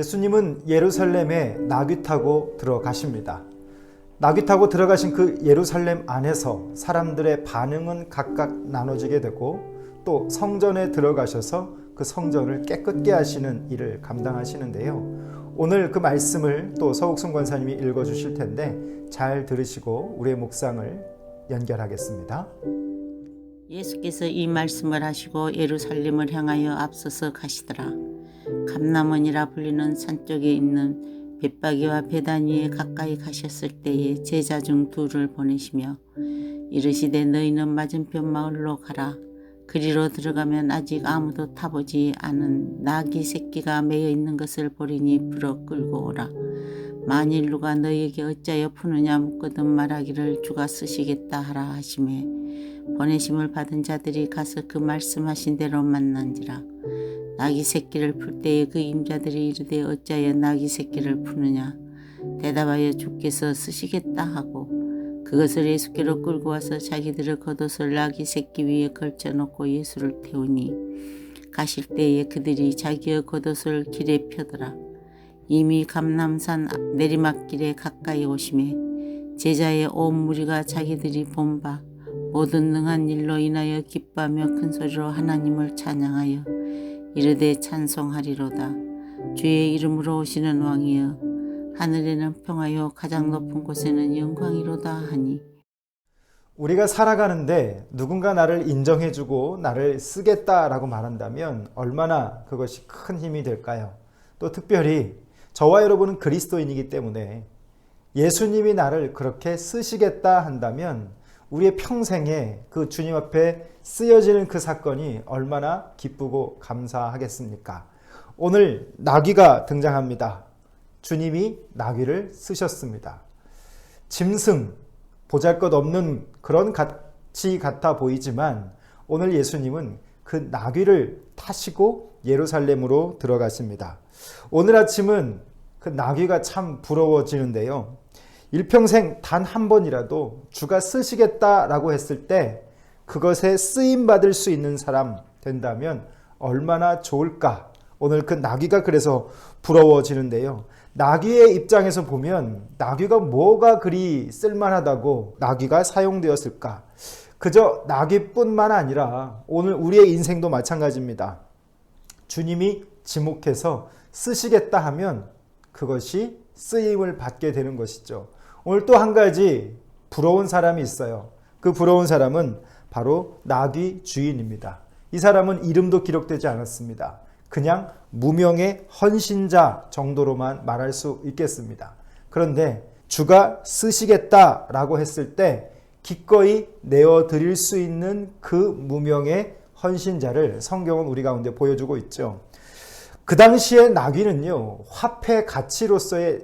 예수님은 예루살렘에 나귀 타고 들어가십니다. 나귀 타고 들어가신 그 예루살렘 안에서 사람들의 반응은 각각 나눠지게 되고 또 성전에 들어가셔서 그 성전을 깨끗게 하시는 일을 감당하시는데요. 오늘 그 말씀을 또 서욱순 권사님이 읽어주실 텐데 잘 들으시고 우리의 묵상을 연결하겠습니다. 예수께서 이 말씀을 하시고 예루살렘을 향하여 앞서서 가시더라. 감람원이라 불리는 산 쪽에 있는 벳바기와 베다니에 가까이 가셨을 때에 제자 중 둘을 보내시며 이르시되 너희는 맞은편 마을로 가라. 그리로 들어가면 아직 아무도 타보지 않은 나귀 새끼가 매여 있는 것을 보리니 불어 끌고 오라. 만일 누가 너희에게 어찌하여 푸느냐 묻거든 말하기를 주가 쓰시겠다 하라 하시매 보내심을 받은 자들이 가서 그 말씀하신 대로 만난지라. 나귀 새끼를 풀 때에 그 임자들이 이르되 어찌하여 나귀 새끼를 푸느냐 대답하여 주께서 쓰시겠다 하고 그것을 예수께로 끌고 와서 자기들의 겉옷을 나귀 새끼 위에 걸쳐놓고 예수를 태우니 가실 때에 그들이 자기의 겉옷을 길에 펴더라. 이미 감람산 내리막길에 가까이 오심에 제자의 온 무리가 자기들이 본 바 모든 능한 일로 인하여 기뻐하며 큰 소리로 하나님을 찬양하여 이르되 찬송하리로다. 주의 이름으로 오시는 왕이여 하늘에는 평화요 가장 높은 곳에는 영광이로다 하니. 우리가 살아가는데 누군가 나를 인정해주고 나를 쓰겠다라고 말한다면 얼마나 그것이 큰 힘이 될까요? 또 특별히 저와 여러분은 그리스도인이기 때문에 예수님이 나를 그렇게 쓰시겠다 한다면 우리의 평생에 그 주님 앞에 쓰여지는 그 사건이 얼마나 기쁘고 감사하겠습니까? 오늘 나귀가 등장합니다. 주님이 나귀를 쓰셨습니다. 짐승, 보잘것없는 그런 가치 같아 보이지만 오늘 예수님은 그 나귀를 타시고 예루살렘으로 들어가십니다. 오늘 아침은 그 나귀가 참 부러워지는데요. 일평생 단 한 번이라도 주가 쓰시겠다라고 했을 때 그것에 쓰임받을 수 있는 사람 된다면 얼마나 좋을까. 오늘 그 나귀가 그래서 부러워지는데요. 나귀의 입장에서 보면 나귀가 뭐가 그리 쓸만하다고 나귀가 사용되었을까. 그저 나귀뿐만 아니라 오늘 우리의 인생도 마찬가지입니다. 주님이 지목해서 쓰시겠다 하면 그것이 쓰임을 받게 되는 것이죠. 오늘 또 한 가지 부러운 사람이 있어요. 그 부러운 사람은 바로 나귀 주인입니다. 이 사람은 이름도 기록되지 않았습니다. 그냥 무명의 헌신자 정도로만 말할 수 있겠습니다. 그런데 주가 쓰시겠다라고 했을 때 기꺼이 내어드릴 수 있는 그 무명의 헌신자를 성경은 우리 가운데 보여주고 있죠. 그 당시에 나귀는요, 화폐 가치로서의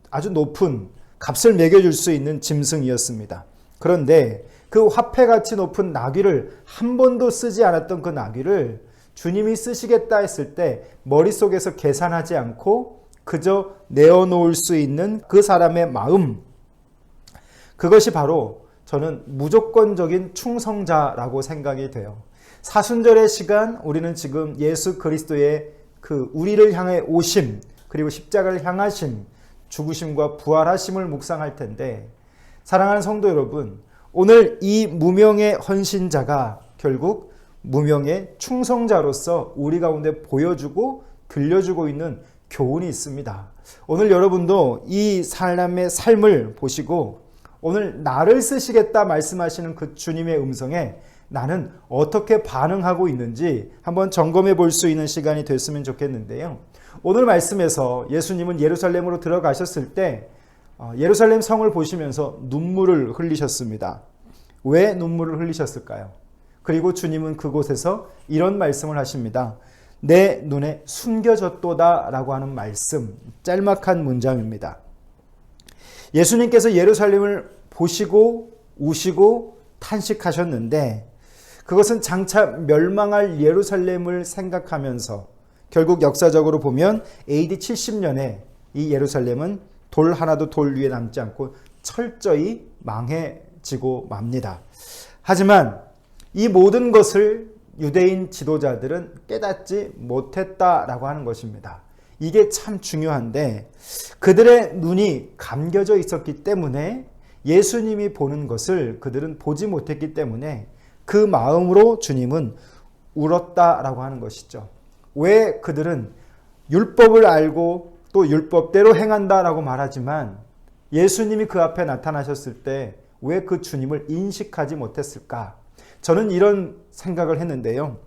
아주 높은 값을 매겨줄 수 있는 짐승이었습니다. 그런데 그 화폐 가치 높은 나귀를 한 번도 쓰지 않았던 그 나귀를 주님이 쓰시겠다 했을 때 머릿속에서 계산하지 않고 그저 내어놓을 수 있는 그 사람의 마음, 그것이 바로 저는 무조건적인 충성자라고 생각이 돼요. 사순절의 시간 우리는 지금 예수 그리스도의 그 우리를 향해 오심 그리고 십자가를 향하심 죽으심과 부활하심을 묵상할 텐데 사랑하는 성도 여러분, 오늘 이 무명의 헌신자가 결국 무명의 충성자로서 우리 가운데 보여주고 들려주고 있는 교훈이 있습니다. 오늘 여러분도 이 사람의 삶을 보시고 오늘 나를 쓰시겠다 말씀하시는 그 주님의 음성에 나는 어떻게 반응하고 있는지 한번 점검해 볼 수 있는 시간이 됐으면 좋겠는데요. 오늘 말씀에서 예수님은 예루살렘으로 들어가셨을 때 예루살렘 성을 보시면서 눈물을 흘리셨습니다. 왜 눈물을 흘리셨을까요? 그리고 주님은 그곳에서 이런 말씀을 하십니다. 내 눈에 숨겨졌도다 라고 하는 말씀, 짤막한 문장입니다. 예수님께서 예루살렘을 보시고 우시고 탄식하셨는데 그것은 장차 멸망할 예루살렘을 생각하면서 결국 역사적으로 보면 AD 70년에 이 예루살렘은 돌 하나도 돌 위에 남지 않고 철저히 망해지고 맙니다. 하지만 이 모든 것을 유대인 지도자들은 깨닫지 못했다라고 하는 것입니다. 이게 참 중요한데 그들의 눈이 감겨져 있었기 때문에 예수님이 보는 것을 그들은 보지 못했기 때문에 그 마음으로 주님은 울었다라고 하는 것이죠. 왜 그들은 율법을 알고 또 율법대로 행한다라고 말하지만 예수님이 그 앞에 나타나셨을 때 왜 그 주님을 인식하지 못했을까? 저는 이런 생각을 했는데요.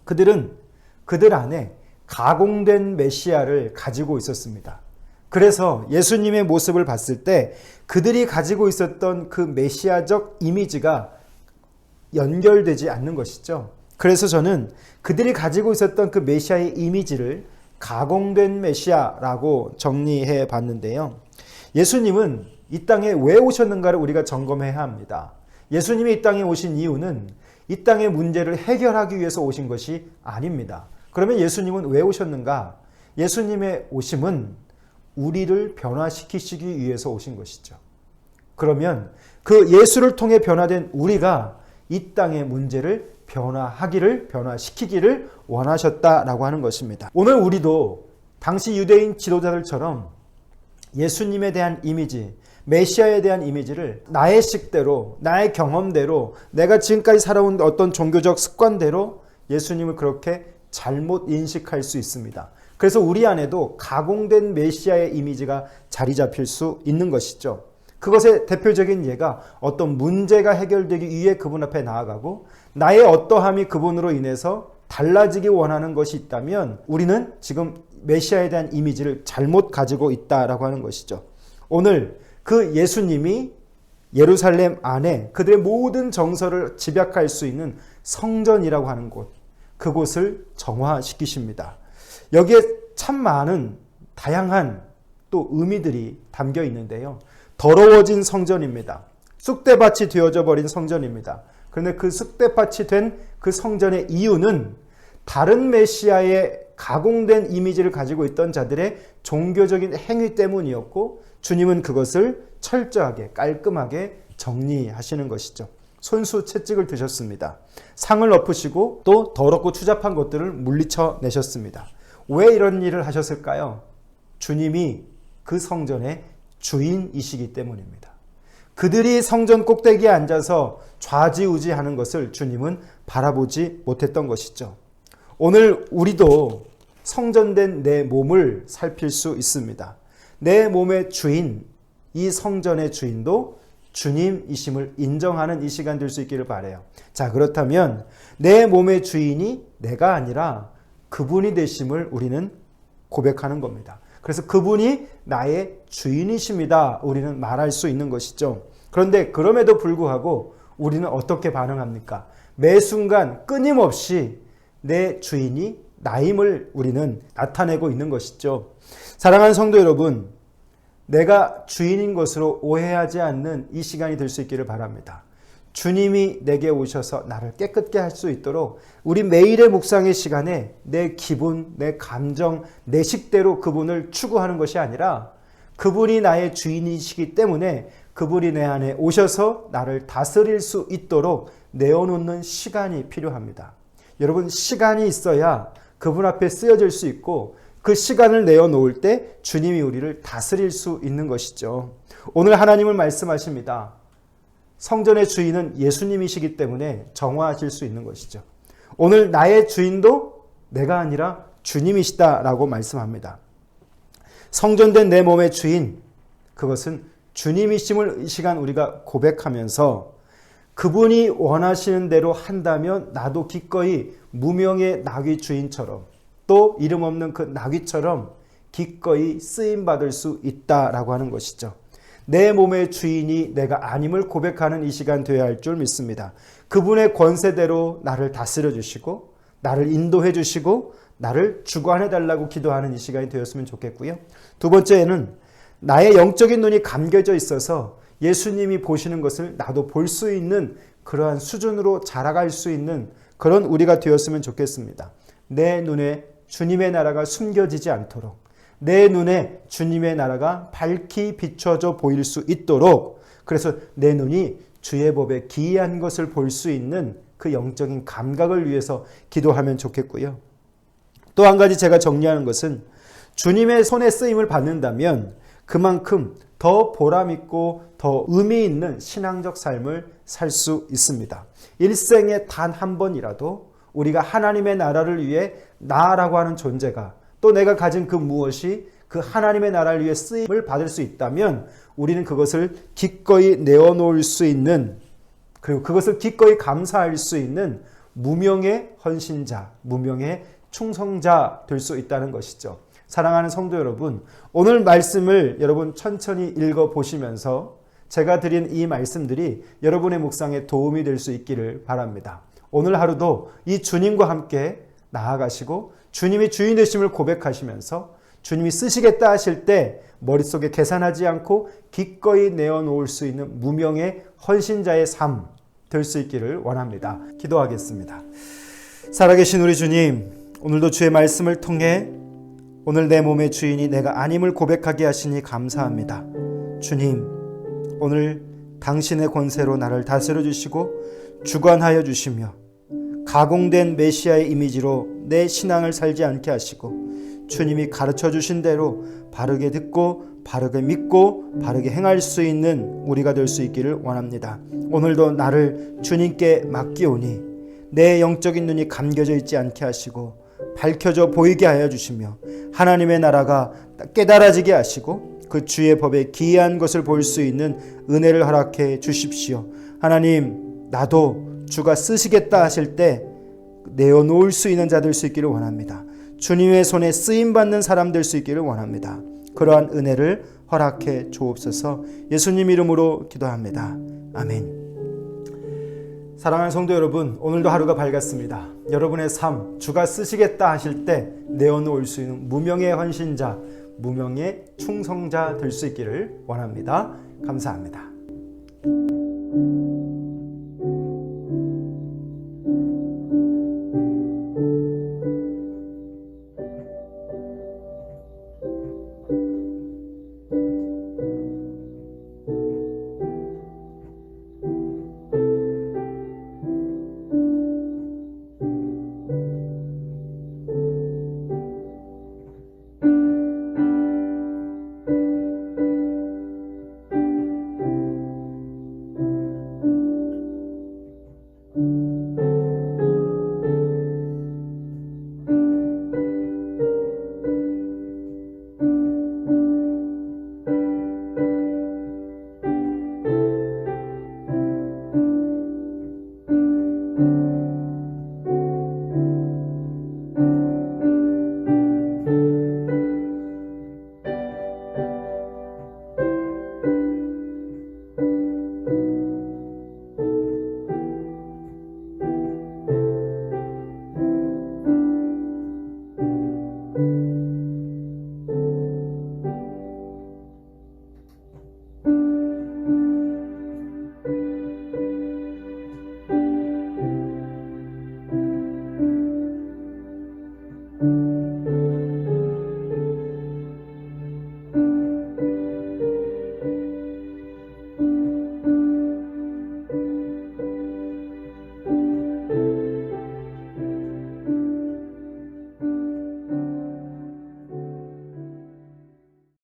그들은 그들 안에 가공된 메시아를 가지고 있었습니다. 그래서 예수님의 모습을 봤을 때 그들이 가지고 있었던 그 메시아적 이미지가 연결되지 않는 것이죠. 그래서 저는 그들이 가지고 있었던 그 메시아의 이미지를 가공된 메시아라고 정리해 봤는데요. 예수님은 이 땅에 왜 오셨는가를 우리가 점검해야 합니다. 예수님이 이 땅에 오신 이유는 이 땅의 문제를 해결하기 위해서 오신 것이 아닙니다. 그러면 예수님은 왜 오셨는가? 예수님의 오심은 우리를 변화시키시기 위해서 오신 것이죠. 그러면 그 예수를 통해 변화된 우리가 이 땅의 문제를 변화시키기를 원하셨다라고 하는 것입니다. 오늘 우리도 당시 유대인 지도자들처럼 예수님에 대한 이미지, 메시아에 대한 이미지를 나의 식대로, 나의 경험대로, 내가 지금까지 살아온 어떤 종교적 습관대로 예수님을 그렇게 잘못 인식할 수 있습니다. 그래서 우리 안에도 가공된 메시아의 이미지가 자리 잡힐 수 있는 것이죠. 그것의 대표적인 예가 어떤 문제가 해결되기 위해 그분 앞에 나아가고 나의 어떠함이 그분으로 인해서 달라지기 원하는 것이 있다면 우리는 지금 메시아에 대한 이미지를 잘못 가지고 있다라고 하는 것이죠. 오늘 그 예수님이 예루살렘 안에 그들의 모든 정서를 집약할 수 있는 성전이라고 하는 곳, 그곳을 정화시키십니다. 여기에 참 많은 다양한 또 의미들이 담겨 있는데요. 더러워진 성전입니다. 쑥대밭이 되어져 버린 성전입니다. 그런데 그 쑥대밭이 된 그 성전의 이유는 다른 메시아의 가공된 이미지를 가지고 있던 자들의 종교적인 행위 때문이었고 주님은 그것을 철저하게 깔끔하게 정리하시는 것이죠. 손수 채찍을 드셨습니다. 상을 엎으시고 또 더럽고 추잡한 것들을 물리쳐 내셨습니다. 왜 이런 일을 하셨을까요? 주님이 그 성전의 주인이시기 때문입니다. 그들이 성전 꼭대기에 앉아서 좌지우지하는 것을 주님은 바라보지 못했던 것이죠. 오늘 우리도 성전된 내 몸을 살필 수 있습니다. 내 몸의 주인, 이 성전의 주인도 주님이심을 인정하는 이 시간 될 수 있기를 바라요. 자, 그렇다면 내 몸의 주인이 내가 아니라 그분이 되심을 우리는 고백하는 겁니다. 그래서 그분이 나의 주인이십니다. 우리는 말할 수 있는 것이죠. 그런데 그럼에도 불구하고 우리는 어떻게 반응합니까? 매 순간 끊임없이 내 주인이 나임을 우리는 나타내고 있는 것이죠. 사랑하는 성도 여러분, 내가 주인인 것으로 오해하지 않는 이 시간이 될 수 있기를 바랍니다. 주님이 내게 오셔서 나를 깨끗게 할 수 있도록 우리 매일의 묵상의 시간에 내 기분, 내 감정, 내 식대로 그분을 추구하는 것이 아니라 그분이 나의 주인이시기 때문에 그분이 내 안에 오셔서 나를 다스릴 수 있도록 내어놓는 시간이 필요합니다. 여러분, 시간이 있어야 그분 앞에 쓰여질 수 있고 그 시간을 내어놓을 때 주님이 우리를 다스릴 수 있는 것이죠. 오늘 하나님을 말씀하십니다. 성전의 주인은 예수님이시기 때문에 정화하실 수 있는 것이죠. 오늘 나의 주인도 내가 아니라 주님이시다라고 말씀합니다. 성전된 내 몸의 주인, 그것은 주님이심을 이 시간 우리가 고백하면서 그분이 원하시는 대로 한다면 나도 기꺼이 무명의 나귀 주인처럼 또 이름 없는 그 나귀처럼 기꺼이 쓰임받을 수 있다라고 하는 것이죠. 내 몸의 주인이 내가 아님을 고백하는 이 시간 되어야 할 줄 믿습니다. 그분의 권세대로 나를 다스려 주시고 나를 인도해 주시고 나를 주관해 달라고 기도하는 이 시간이 되었으면 좋겠고요. 두 번째는 나의 영적인 눈이 감겨져 있어서 예수님이 보시는 것을 나도 볼 수 있는 그러한 수준으로 자라갈 수 있는 그런 우리가 되었으면 좋겠습니다. 내 눈에 주님의 나라가 숨겨지지 않도록, 내 눈에 주님의 나라가 밝히 비춰져 보일 수 있도록, 그래서 내 눈이 주의 법에 기이한 것을 볼 수 있는 그 영적인 감각을 위해서 기도하면 좋겠고요. 또 한 가지 제가 정리하는 것은 주님의 손에 쓰임을 받는다면 그만큼 더 보람있고 더 의미 있는 신앙적 삶을 살 수 있습니다. 일생에 단 한 번이라도 우리가 하나님의 나라를 위해 나라고 하는 존재가 또 내가 가진 그 무엇이 그 하나님의 나라를 위해 쓰임을 받을 수 있다면 우리는 그것을 기꺼이 내어놓을 수 있는, 그리고 그것을 기꺼이 감사할 수 있는 무명의 헌신자, 무명의 충성자 될 수 있다는 것이죠. 사랑하는 성도 여러분, 오늘 말씀을 여러분 천천히 읽어보시면서 제가 드린 이 말씀들이 여러분의 묵상에 도움이 될 수 있기를 바랍니다. 오늘 하루도 이 주님과 함께 나아가시고 주님이 주인 되심을 고백하시면서 주님이 쓰시겠다 하실 때 머릿속에 계산하지 않고 기꺼이 내어놓을 수 있는 무명의 헌신자의 삶 될 수 있기를 원합니다. 기도하겠습니다. 살아계신 우리 주님, 오늘도 주의 말씀을 통해 오늘 내 몸의 주인이 내가 아님을 고백하게 하시니 감사합니다. 주님, 오늘 당신의 권세로 나를 다스려 주시고 주관하여 주시며 가공된 메시아의 이미지로 내 신앙을 살지 않게 하시고 주님이 가르쳐 주신 대로 바르게 듣고 바르게 믿고 바르게 행할 수 있는 우리가 될 수 있기를 원합니다. 오늘도 나를 주님께 맡기오니 내 영적인 눈이 감겨져 있지 않게 하시고 밝혀져 보이게 하여 주시며 하나님의 나라가 깨달아지게 하시고 그 주의 법에 기이한 것을 볼 수 있는 은혜를 허락해 주십시오. 하나님, 나도 주가 쓰시겠다 하실 때 내어놓을 수 있는 자 될 수 있기를 원합니다. 주님의 손에 쓰임받는 사람 될 수 있기를 원합니다. 그러한 은혜를 허락해 주옵소서. 예수님 이름으로 기도합니다. 아멘. 사랑하는 성도 여러분, 오늘도 하루가 밝았습니다. 여러분의 삶, 주가 쓰시겠다 하실 때 내어놓을 수 있는 무명의 헌신자, 무명의 충성자 될 수 있기를 원합니다. 감사합니다.